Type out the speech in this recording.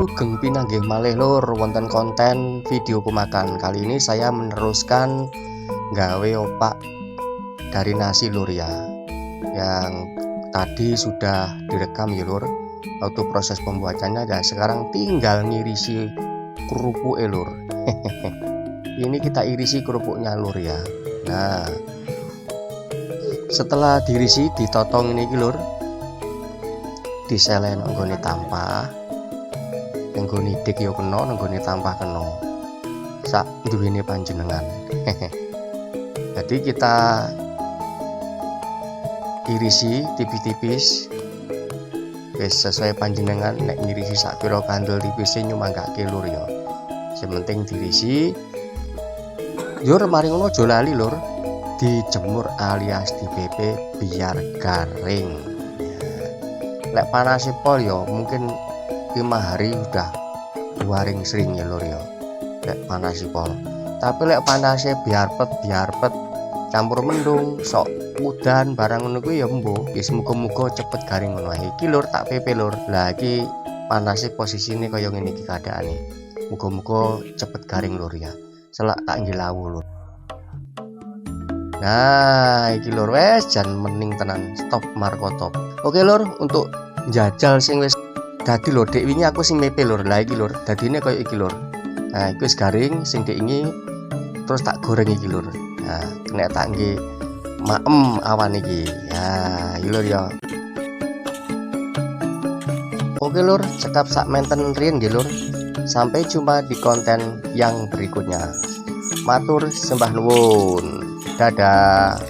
Sugeng pinanggih malih lur wonten konten video kumakan. Kali ini saya meneruskan gawe opak dari nasi lur ya. Yang tadi sudah direkam ya lur, waktu proses pembuatannya, dan sekarang tinggal ngirisi kerupuk lur. Ini kita irisi kerupuknya lur ya. Nah, setelah dirisi ditotong ini lur, diselen nggone tampah, nggone dik yo kena, nggone tampah kena, sak duwene panjenengan. Jadi kita irisi tipis-tipis wis sesuai panjenengan, nek ngirisi sak pira kandel tipise nyumanggake lur ya. Sementing dirisi. Yur mari ngono aja lali lur, dijemur alias dipepe biar garing. Lek panas pol ya mungkin 5 hari udah waring sering ya lur ya. Lek panas pol. Tapi lek panasnya biar pet campur mendung sok udan barang ngono kuwi ya mbuh. Wis muga-muga cepet garing ngono ae. Iki lur tak pepe lur. Lah iki panasnya posisine kaya ngene iki keadaane. Muga-muga cepet garing lur ya. Selak tak ngilawu lur. Nah, iki lur wes jan mening tenan, stop markotop. Oke lur, untuk njajal sing wis dadi lur, dek wingi aku sing mepe lur. Lah iki lur, dadine koyo iki lur. Nah, iku wis garing sing dek ingi terus tak goreng iki lur. Nah, nek tak nggih maem awan iki. Ya, iki lur ya. Oke lur, cekap sak menten riyen nggih lur. Sampai jumpa di konten yang berikutnya. Matur sembah nuwun. Dadah.